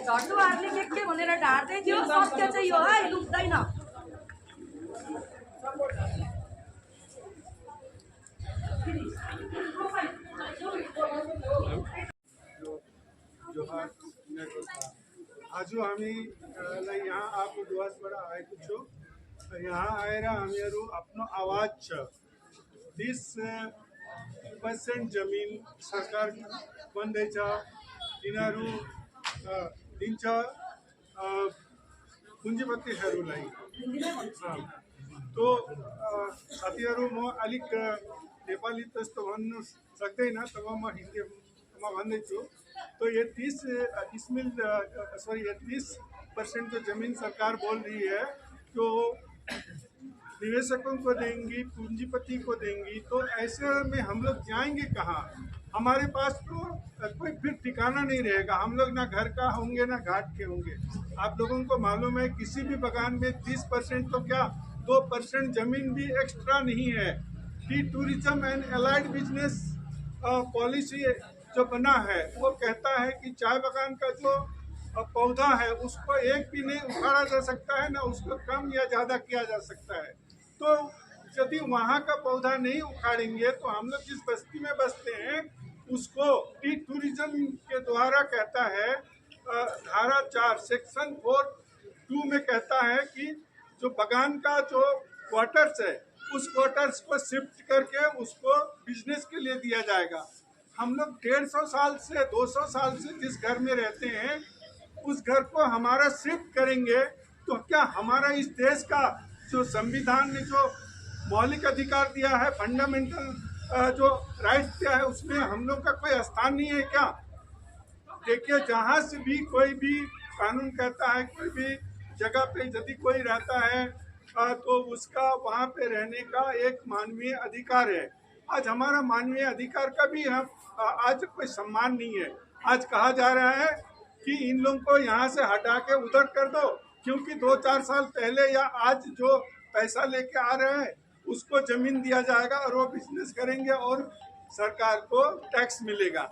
झट्टो हार्ने के भनेर ढाड्दै थियो, सत्य चाहिँ यो है, लुक्दैन। आज हामी यहाँ आएको डुवर्सबाट आएको छु। यहाँ आएर हामीहरू आफ्नो आवाज छ 30% जमिन सरकार बन्दैछ, तिनीहरू दिन्छ पुँजीपतिहरूलाई। तो साथीहरू म अलिक नेपाली त्यस्तो भन्नु सक्दैन, तब म हिन्दीमा भन्दैछु। तो ये 30% जो जमीन सरकार बोल रही है तो निवेशकों को देंगी, पूंजीपति को देंगी, तो ऐसे में हम लोग जाएंगे कहाँ? हमारे पास तो कोई फिर ठिकाना नहीं रहेगा। हम लोग ना घर का होंगे ना घाट के होंगे। आप लोगों को मालूम है किसी भी बगान में 30% तो क्या 2% जमीन भी एक्स्ट्रा नहीं है। कि tourism and allied business policy जो बना है वो कहता है कि चाय बगान का जो पौधा है उसको एक भी नहीं उखाड़ा जा सकता है, ना उसको कम या ज़्यादा किया जा सकता है। तो यदि वहाँ का पौधा नहीं उखाड़ेंगे तो हम लोग जिस बस्ती में बसते हैं उसको टी टूरिज्म के द्वारा कहता है, धारा 4 सेक्शन 4(2) में कहता है कि जो बगान का जो क्वार्टर्स है उस क्वार्टर्स को शिफ्ट करके उसको बिजनेस के लिए दिया जाएगा। हम लोग 150 साल से 200 साल से जिस घर में रहते हैं उस घर को हमारा शिफ्ट करेंगे तो क्या हमारा इस देश का जो संविधान ने जो मौलिक अधिकार दिया है, फंडामेंटल जो राइट्स दिया है, उसमें हम लोग का कोई स्थान नहीं है क्या? देखिए, जहाँ से भी कोई भी कानून कहता है कोई भी जगह पे यदि कोई रहता है तो उसका वहाँ पे रहने का एक मानवीय अधिकार है। आज हमारा मानवीय अधिकार का भी हम आज कोई सम्मान नहीं है। आज कहा जा रहा है कि इन लोगों को यहाँ से हटा के उधर कर दो, क्योंकि 2-4 साल पहले या आज जो पैसा लेके आ रहे हैं उसको जमीन दिया जाएगा और वो बिजनेस करेंगे और सरकार को टैक्स मिलेगा।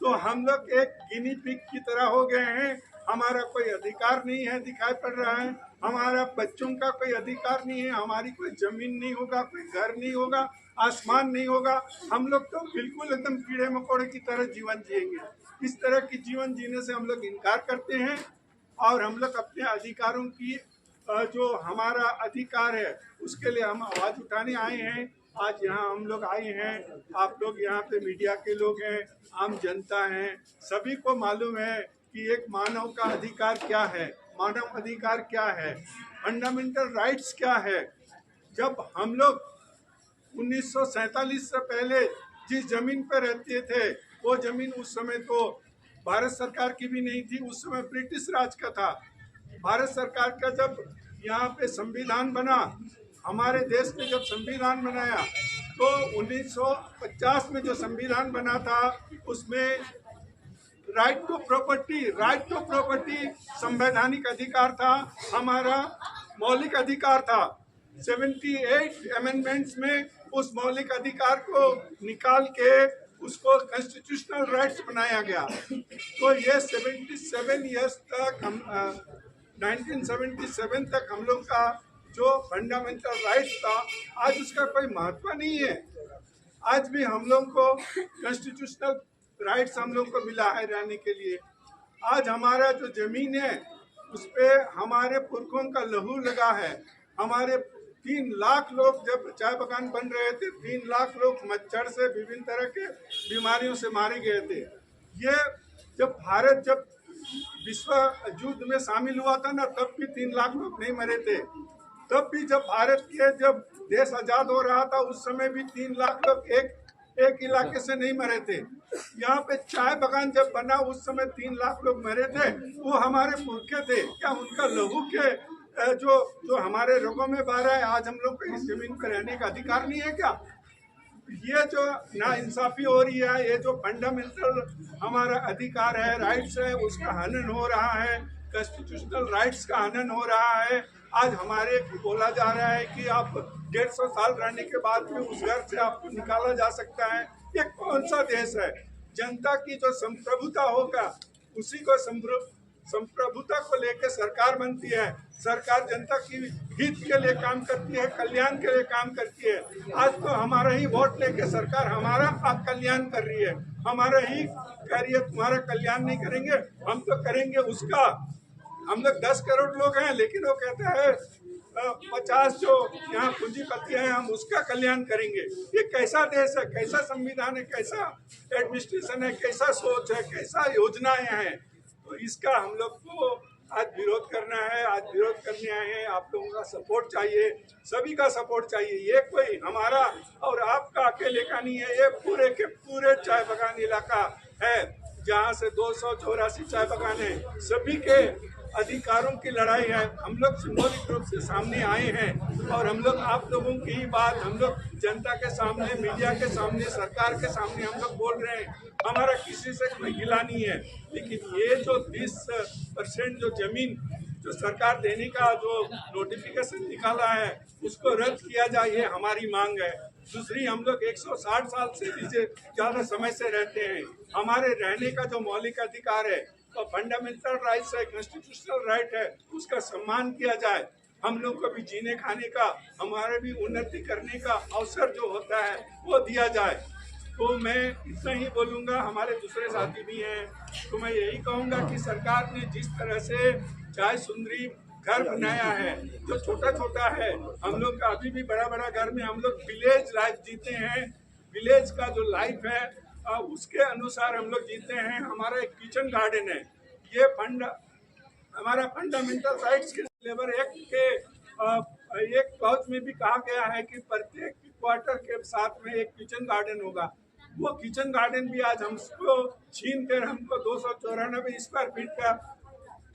तो हम लोग एक गिनी पिग की तरह हो गए हैं। हमारा कोई अधिकार नहीं है, दिखाई पड़ रहा है। हमारा बच्चों का कोई अधिकार नहीं है, हमारी कोई जमीन नहीं होगा, कोई घर नहीं होगा, आसमान नहीं होगा। हम लोग तो बिल्कुल एकदम कीड़े मकोड़े की तरह जीवन जिएंगे। इस तरह की जीवन जीने से हम लोग इनकार करते हैं और हम लोग अपने अधिकारों की जो हमारा अधिकार है उसके लिए हम आवाज़ उठाने आए हैं। आज यहाँ हम लोग आए हैं, आप लोग यहाँ पे मीडिया के लोग हैं, आम जनता हैं, सभी को मालूम है कि एक मानव का अधिकार क्या है, मानव अधिकार क्या है, फंडामेंटल राइट्स क्या है। जब हम लोग 1947 से पहले जिस जमीन पर रहते थे वो जमीन उस समय तो भारत सरकार की भी नहीं थी, उस समय ब्रिटिश राज का था। भारत सरकार का जब यहाँ पे संविधान बना, हमारे देश में जब संविधान बनाया तो 1950 में जो संविधान बना था उसमें राइट टू प्रॉपर्टी संवैधानिक अधिकार था, हमारा मौलिक अधिकार था। 78 अमेंडमेंट्स में उस मौलिक अधिकार को निकाल के उसको कॉन्स्टिट्यूशनल राइट्स बनाया गया। तो ये 77 ईयर्स तक हम 1977 तक हम लोग का जो फंडामेंटल राइट्स था आज उसका कोई महत्व नहीं है। आज भी हम लोग को कॉन्स्टिट्यूशनल राइट्स हम लोग को मिला है रहने के लिए। आज हमारा जो जमीन है उस पर हमारे पुरखों का लहू लगा है। हमारे 3 लाख लोग जब चाय बगान बन रहे थे, 3 लाख लोग मच्छर से विभिन्न तरह के बीमारियों से मारे गए थे। ये जब भारत जब विश्व युद्ध में शामिल हुआ था ना, तब भी 3 लाख लोग नहीं मरे थे। तब भी जब भारत के जब देश आज़ाद हो रहा था उस समय भी 3 लाख लोग एक इलाके से नहीं मरे थे। यहाँ पे चाय बगान जब बना उस समय 3 लाख लोग मरे थे, वो हमारे पुरखे थे। क्या उनका लहू के जो हमारे रगों में बह रहा है, आज हम लोग को इस जमीन पर रहने का अधिकार नहीं है क्या? ये जो नाइंसाफी हो रही है, ये जो फंडामेंटल हमारा अधिकार है, राइट्स है, उसका हनन हो रहा है, कॉन्स्टिट्यूशनल राइट्स का हनन हो रहा है। आज हमारे बोला जा रहा है कि आप 150 साल रहने के बाद भी उस घर से आपको निकाला जा सकता है। ये कौन सा देश है? जनता की जो संप्रभुता होगा उसी को संप्रभुता को लेकर सरकार बनती है। सरकार जनता की हित के लिए काम करती है, कल्याण के लिए काम करती है। आज तो हमारा ही वोट लेके सरकार हमारा कल्याण कर रही है, हमारा ही कह रही है तुम्हारा कल्याण नहीं करेंगे, हम तो करेंगे उसका। हम लोग 10 करोड़ लोग हैं, लेकिन वो कहते हैं 50 जो यहाँ पूंजीपति हैं हम उसका कल्याण करेंगे। ये कैसा देश है, कैसा संविधान है, कैसा एडमिनिस्ट्रेशन है, कैसा सोच है, कैसा योजनाएं हैं। तो इसका हम लोग को आज विरोध करना है, आज विरोध करने आए हैं। आप लोगों का सपोर्ट चाहिए, सभी का सपोर्ट चाहिए। ये कोई हमारा और आपका अकेले का नहीं है, ये पूरे के पूरे चाय बागान इलाका है जहाँ से 284 चाय बागान है, सभी के अधिकारों की लड़ाई है। हम लोग सिंबॉलिक रूप से सामने आए हैं और हम लोग आप लोगों की ही बात हम लोग जनता के सामने, मीडिया के सामने, सरकार के सामने हम लोग बोल रहे हैं। हमारा किसी से कोई गिला नहीं है, लेकिन ये जो 20% जो जमीन जो सरकार देने का जो नोटिफिकेशन निकाला है उसको रद्द किया जाए, ये हमारी मांग है। दूसरी, हम लोग 160 साल से भी ज़्यादा समय से रहते हैं। हमारे रहने का जो मौलिक अधिकार है तो फंडामेंटल राइट्स है, कॉन्स्टिट्यूशनल राइट है, उसका सम्मान किया जाए। हम लोग को भी जीने खाने का, हमारे भी उन्नति करने का अवसर जो होता है वो दिया जाए। तो मैं इतना ही बोलूँगा। हमारे दूसरे साथी भी हैं, तो मैं यही कहूँगा कि सरकार ने जिस तरह से चाय सुंदरी घर बनाया है जो छोटा छोटा है, हम लोग का अभी भी बड़ा बड़ा घर में हम लोग विलेज लाइफ जीते हैं। विलेज का जो लाइफ है उसके अनुसार हम लोग जीते हैं। हमारा एक किचन गार्डन है, ये हमारा फंडामेंटल राइट्स के लेबर एक्ट के एक क्लॉज में भी कहा गया है कि प्रत्येक क्वार्टर के साथ में एक किचन गार्डन होगा। वो किचन गार्डन भी आज हमको छीन कर हमको 294 स्क्वायर फीट का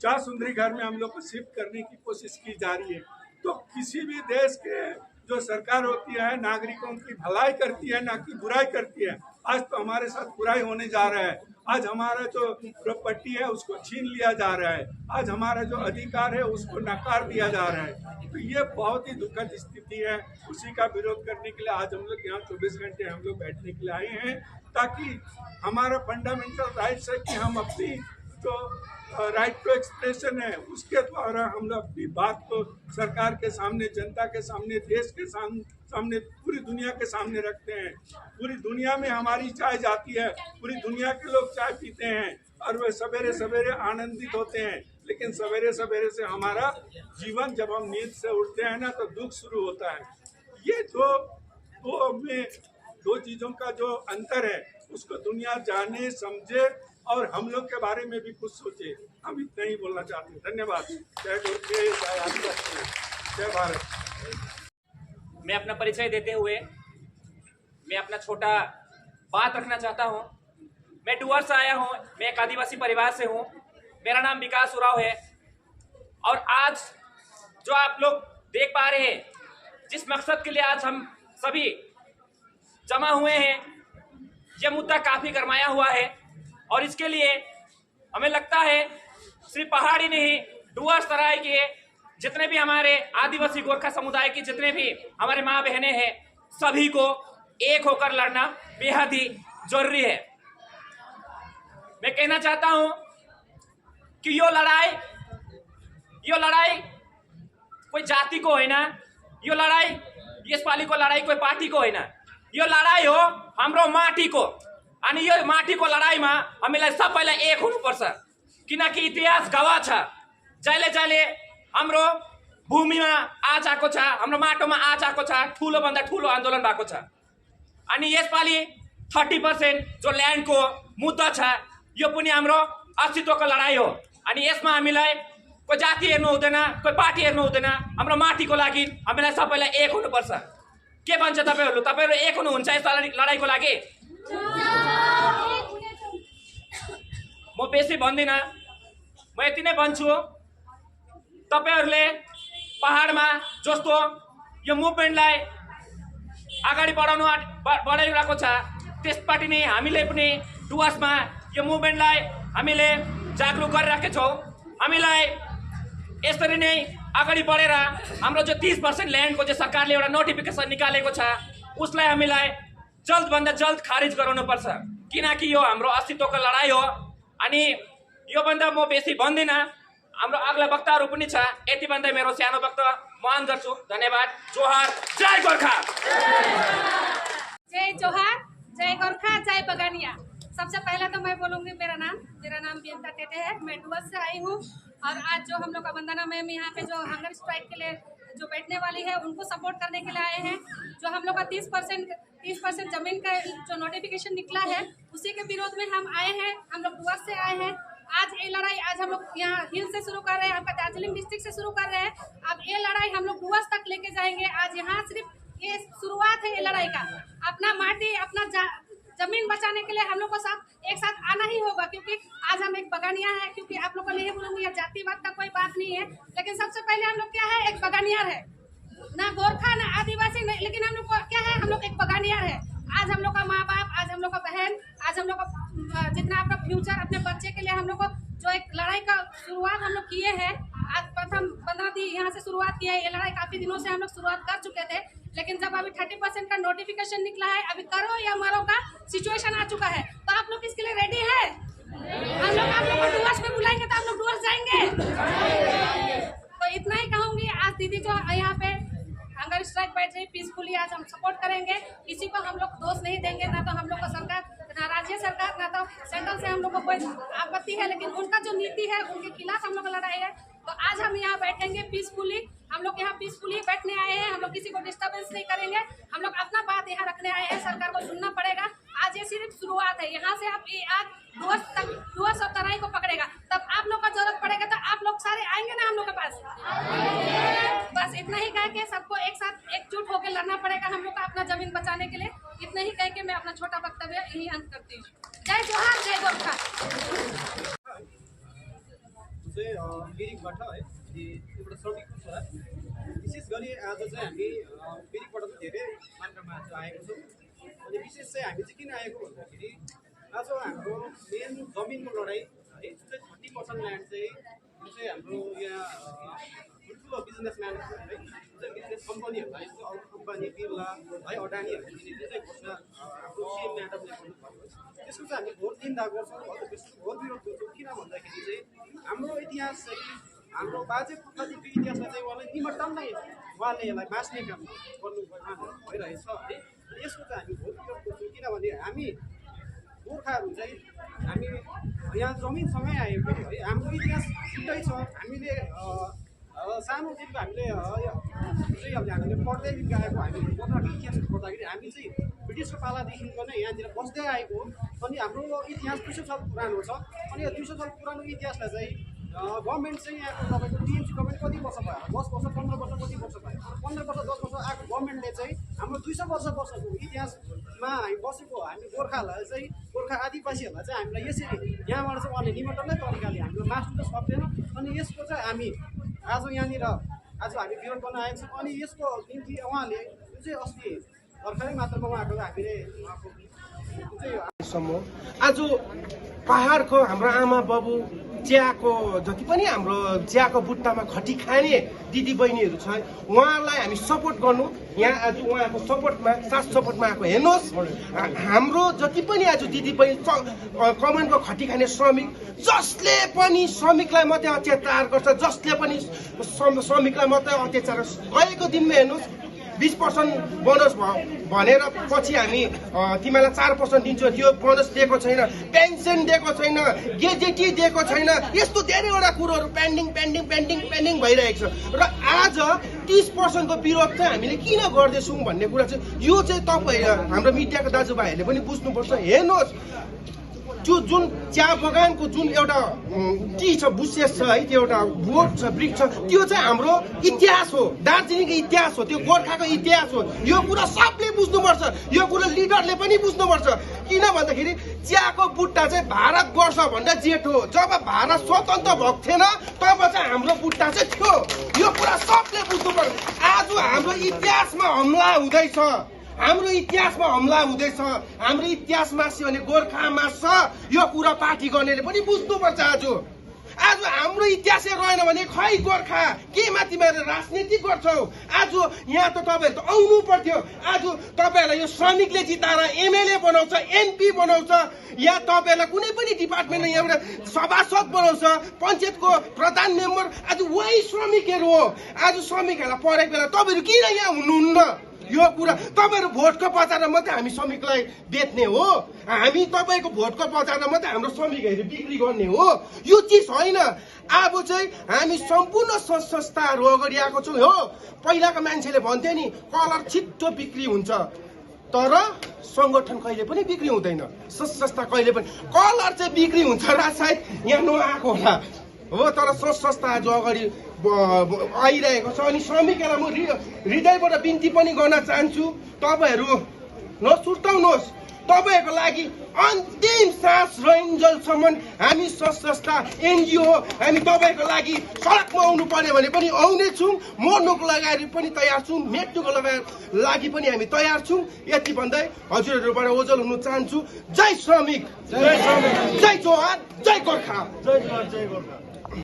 चाय सुंदरी घर में हम लोग को शिफ्ट करने की कोशिश की जा रही है। तो किसी भी देश के जो सरकार होती है नागरिकों की भलाई करती है, ना कि बुराई करती है। आज तो हमारे साथ बुराई होने जा रहा है। आज हमारा जो प्रॉपर्टी है उसको छीन लिया जा रहा है, आज हमारा जो अधिकार है उसको नकार दिया जा रहा है। तो ये बहुत ही दुखद स्थिति है। उसी का विरोध करने के लिए आज हम लोग यहाँ 24 घंटे हम लोग बैठने के लिए आए हैं, ताकि हमारा फंडामेंटल राइट्स है कि हम अपनी जो राइट टू एक्सप्रेशन है उसके द्वारा हम लोग अपनी बात को सरकार के सामने, जनता के सामने, देश के सामने, पूरी दुनिया के सामने रखते हैं। पूरी दुनिया में हमारी चाय जाती है, पूरी दुनिया के लोग चाय पीते हैं और वे सवेरे सवेरे आनंदित होते हैं। लेकिन सवेरे सवेरे से हमारा जीवन, जब हम नींद से उठते हैं ना, तो दुख शुरू होता है। ये दो चीज़ों का जो अंतर है उसको दुनिया जाने, समझे और हम लोग के बारे में भी कुछ सोचे। हम इतना ही बोलना चाहते हैं। धन्यवाद। जय गोरखे, जय आदिवासी, जय भारत। मैं अपना परिचय देते हुए मैं अपना छोटा बात रखना चाहता हूँ। मैं डुअर से आया हूँ, मैं एक आदिवासी परिवार से हूँ। मेरा नाम विकास उराव है और आज जो आप लोग देख पा रहे हैं, जिस मकसद के लिए आज हम सभी जमा हुए हैं, यह मुद्दा काफ़ी गरमाया हुआ है और इसके लिए हमें लगता है सिर्फ पहाड़ी नहीं, डुअर सराय के जितने भी हमारे आदिवासी गोरखा समुदाय की जितने भी हमारे माँ बहनें हैं, सभी को एक होकर लड़ना बेहद ही जरूरी है। मैं कहना चाहता हूं कि यो लड़ाई कोई जाति को है ना, यो लड़ाई यसपाली को लड़ाई कोई पार्टी को है ना, यो लड़ाई हो हाम्रो माटी को। अनि यो माटी को लड़ाई में हामीलाई सबैलाई एक हुनुपर्छ, किनकि इतिहास गवाह छ। जहिले जहिले हाम्रो भूमिमा आज आएको छ, हाम्रो माटोमा आज आएको छ, ठुलो भन्दा ठुलो आन्दोलन भएको छ। अनि यसपालि 30% जो ल्यान्डको मुद्दा छ, यो पनि हाम्रो अस्तित्वको लडाई हो। अनि यसमा हामीलाई कोही जाति हेर्नु हुँदैन, कोही पार्टी हेर्नु हुँदैन। हाम्रो माटीको लागि हामीलाई सबैलाई एक हुनुपर्छ। के भन्छ तपाईहरु? तपाईहरु एक हुनुहुन्छ यस लडाईको लागि? म बेसी भन्दिनँ, म यति नै भन्छु। तपाईहरुले पहाडमा जस्तो यो मुभमेन्टलाई अगाडि बढाइरहेको छ, त्यसपछि नै हामीले पनि डुवर्समा यो मुभमेन्टलाई हामीले जागरुक गरिराखेका छौँ। हामीलाई यसरी नै अगाडि बढेर हाम्रो जो 30% ल्यान्डको जो सरकारले एउटा नोटिफिकेसन निकालेको छ, उसलाई हामीलाई जल्दभन्दा जल्द खारिज गराउनुपर्छ। किनकि यो हाम्रो अस्तित्वको लडाई हो। अनि योभन्दा म बेसी भन्दिनँ, हाम्रो अग्ला वक्ताहरू पनि छ। यति भन्दै मेरो सानो वक्तव्य म अन्त गर्छु। धन्यवाद। जोहार, जय गोर्खा। जय जोहार, जय गोरखा, जय बगानिया। सबसे पहले तो मैं बोलूँगी मेरा नाम बियंता टेटे है। मैं डुवर्स से आई हूँ और आज जो हम लोग का वंदना मैम यहाँ पे जो हंगर स्ट्राइक के लिए जो बैठने वाली है उनको सपोर्ट करने के लिए आए हैं। जो हम लोग का 30% जमीन का जो नोटिफिकेशन निकला है उसी के विरोध में हम आए हैं। हम लोग डुवर्स से आए हैं। आज ये लड़ाई आज हम लोग यहाँ हिल से शुरू कर रहे हैं, आपका दार्जिलिंग डिस्ट्रिक्ट से शुरू कर रहे हैं। अब ये लड़ाई हम लोग डुवर्स तक लेके जाएंगे। आज यहाँ सिर्फ ये शुरुआत है ये लड़ाई का। अपना माटी अपना जमीन बचाने के लिए हम लोग को एक साथ आना ही होगा, क्योंकि आज हम एक बगानिया है। क्योंकि आप लोग को नहीं बोलूंगी जातिवाद का कोई बात नहीं है, लेकिन सबसे पहले हम लोग क्या है, एक बगानियार है। ना गोरखा ना आदिवासी नहीं, लेकिन हम लोग को क्या है, हम लोग एक बगानियार है। आज हम लोग का माँ बाप, आज हम लोग का बहन, आज हम लोग का जितना आपका फ्यूचर अपने बच्चे के लिए हम लोग को जो एक लड़ाई का शुरुआत हम लोग किए हैं। आज प्रथम 15 दिन यहाँ से शुरुआत किया है। ये लड़ाई काफी दिनों से हम लोग शुरुआत कर चुके थे, लेकिन जब अभी 30% का नोटिफिकेशन निकला है, अभी करो या मरो का सिचुएशन आ चुका है। तो आप लोग इसके लिए रेडी है? हम लोग आप लोग को डुवर्स में बुलाएंगे तो आप लोग डुवर्स जाएंगे। तो इतना ही कहूंगी। आज दीदी जो यहाँ पे हंगर स्ट्राइक बैठ रही पीसफुली, आज हम सपोर्ट करेंगे। किसी को हम लोग दोष नहीं देंगे। ना तो हम लोग को सरकार, ना राज्य सरकार, ना तो सेंट्रल से हम लोग को कोई आपत्ति है, लेकिन उनका जो नीति है उनके खिलाफ हम लोग लड़ाई है। तो आज हम यहाँ बैठेंगे पीसफुली। हम लोग यहाँ पीसफुली बैठने आए हैं। हम लोग किसी को डिस्टर्बेंस नहीं करेंगे। हम लोग अपना बात यहाँ रखने आए हैं। सरकार को सुनना पड़ेगा। आज ये सिर्फ शुरुआत है। यहाँ से आप आज डुवर्स और तराई को पकड़ेगा, तब आप लोग का जरूरत पड़ेगा तो आप लोग सारे आएंगे ना हम लोग के पास। बस इतना ही कह के सबको एक साथ एकजुट होकर लड़ना पड़ेगा हम लोग का अपना जमीन बचाने के लिए। इतना ही कह के मैं अपना छोटा वक्तव्य यही अंत करती हूँ। जय जोहार, जय गोरखा। मिरिकबाट है एउटा श्रमिकको छ। विशेष गरी आज चाहिँ हामी मिरिकबाट चाहिँ धेरै मात्रामा आज आएको छौँ। अनि विशेष चाहिँ हामी चाहिँ किन आएको भन्दाखेरि आज हाम्रो मेन जमिनको लडाइँ है, जुन चाहिँ 30% ल्यान्ड चाहिँ जुन चाहिँ हाम्रो यहाँ ठुल्ठुलो बिजनेसम्यान है, जुन चाहिँ बिजनेस कम्पनीहरूलाई अरू कम्पनी बिर्ला है, अडानीहरूले दिने चाहिँ घोषणा हाम्रो सिएम म्याडमले गर्नुभएको छ। त्यसको चाहिँ हामी घोर निन्दा गर्छौँ, घोर विरोध गर्छौँ। किन भन्दाखेरि चाहिँ हाम्रो इतिहास चाहिँ हाम्रो बाजे पुर्खादेखिको इतिहासलाई चाहिँ उहाँले निमट्टाउनै उहाँले यसलाई बाँच्ने काम गर्नु भइरहेछ है। यसको चाहिँ हामी घोर विरोध गर्छौँ। किनभने हामी गोर्खाहरू चाहिँ हामी यहाँ जमिनसँगै आएको है। हाम्रो इतिहास छुट्टै छ। हामीले सानोदेखिको हामीले चाहिँ अब हामीले पढ्दैदेखिको आएको, हामीले गोर्खाको इतिहास पढ्दाखेरि हामी चाहिँ ब्रिटिसको पालादेखिको नै यहाँनिर बस्दै आएको हो। अनि हाम्रो इतिहास 200 साल पुरानो छ। अनि यो 200 साल पुरानो इतिहासलाई चाहिँ गभर्मेन्ट चाहिँ यहाँको तपाईँको टिएमसी गभर्मेन्ट कति वर्ष भयो? 10 वर्ष, 15 वर्ष, कति वर्ष भयो? 15 वर्ष, 10 वर्ष आएको गभर्मेन्टले चाहिँ हाम्रो 200 वर्ष वर्षको इतिहासमा हामी बसेको हामी गोर्खाहरूलाई चाहिँ, गोर्खा आदिवासीहरूलाई चाहिँ हामीलाई यसरी यहाँबाट चाहिँ उहाँले निमन्त्रणै तरिकाले हाम्रो बाँच्नु त सक्दैन। अनि यसको चाहिँ हामी आज यहाँनिर आज हामी विरोध गर्न आएको छौँ। अनि यसको निम्ति उहाँले जुन चाहिँ अस्ति भर्खरै मात्रामा उहाँको हामीले आज पहाडको हाम्रो आमा बाबु चियाको जति पनि हाम्रो चियाको बुट्टामा खटी खाने दिदी बहिनीहरू छ, उहाँलाई हामी सपोर्ट गर्नु। यहाँ आज उहाँको सपोर्टमा साथ सपोर्टमा आएको हेर्नुहोस्। हाम्रो जति पनि आज दिदी बहिनी कमानको खटी खाने श्रमिक, जसले पनि श्रमिकलाई मात्रै अत्याचार गर्छ, जसले पनि श्रमिकलाई मात्रै अत्याचार गएको दिनमा हेर्नुहोस् 20% बोनस भनेर पछि हामी तिमीलाई 4% दिन्छौँ, त्यो बोनस दिएको छैन, पेन्सन दिएको छैन, गेजेटी दिएको छैन। यस्तो धेरैवटा कुरोहरू पेन्डिङ भइरहेको छ। र आज 30% को विरोध चाहिँ हामीले किन गर्दैछौँ भन्ने कुरा चाहिँ यो चाहिँ तपाईँ हाम्रो मिडियाको दाजुभाइहरूले पनि बुझ्नुपर्छ। हेर्नुहोस्, त्यो जुन चिया बगानको जुन एउटा टी छ, बुसेस छ है, त्यो एउटा बोट छ, वृक्ष छ, त्यो चाहिँ हाम्रो इतिहास हो, दार्जिलिङको इतिहास हो, त्यो गोर्खाको इतिहास हो। यो कुरा सबले बुझ्नुपर्छ, यो कुरा लिडरले पनि बुझ्नुपर्छ। किन भन्दाखेरि चियाको बुट्टा चाहिँ भारतवर्ष भन्दा जेठो हो। जब भारत स्वतन्त्र भएको थिएन तब चाहिँ हाम्रो बुट्टा चाहिँ थियो। यो कुरा सबले बुझ्नुपर्छ। आज हाम्रो इतिहासमा हमला हुँदैछ, हाम्रो इतिहासमा हमला हुँदैछ, हाम्रो इतिहास मास्यो भने गोर्खा मास्छ। यो कुरा पार्टी गर्नेले पनि बुझ्नुपर्छ। आज हाम्रो इतिहासै रहेन भने खै गोर्खा केमा तिमीहरू राजनीति गर्छौ आज यहाँ त तपाईँहरू त आउनु पर्थ्यो आज तपाईँहरूलाई यो श्रमिकले जिताएर एमएलए बनाउँछ एमपी बनाउँछ या तपाईँहरूलाई कुनै पनि डिपार्टमेन्टमा यहाँबाट सभासद बनाउँछ पञ्चायतको प्रधान मेम्बर आज वही श्रमिकहरू हो आज श्रमिकहरूलाई परेको बेला तपाईँहरू किन यहाँ हुनुहुन्न यो कुरा तपाईँहरू भोटको बजारमा मात्रै हामी श्रमिकलाई बेच्ने हो हामी तपाईँको भोटको बजारमा मात्रै हाम्रो श्रमिकहरू बिक्री गर्ने हो यो चिज होइन अब चाहिँ हामी सम्पूर्ण संस्थाहरू अगाडि आएको छौँ हो पहिलाको मान्छेले भन्थे नि कलर छिट्टो बिक्री हुन्छ तर सङ्गठन कहिले पनि बिक्री हुँदैन संस्था कहिले पनि कलर चाहिँ बिक्री हुन्छ र सायद यहाँ नआएको होला हो तर संस्था आज अगाडि आइरहेको छ अनि श्रमिकहरूलाई म हृदयबाट बिन्ती पनि गर्न चाहन्छु तपाईँहरू नसुर्ताउनुहोस् तपाईँहरूको लागि अन्तिम सास रहन्जेलसम्म हामी संस्था एनजिओ हो हामी तपाईँहरूको लागि सडकमा आउनु पर्यो भने पनि आउनेछौँ मर्नुको लागि पनि तयार छौँ मृत्युको लागि पनि हामी तयार छौँ यति भन्दै हजुरहरूबाट ओझल हुन चाहन्छु जय श्रमिक जय जोहार जय गोर्खा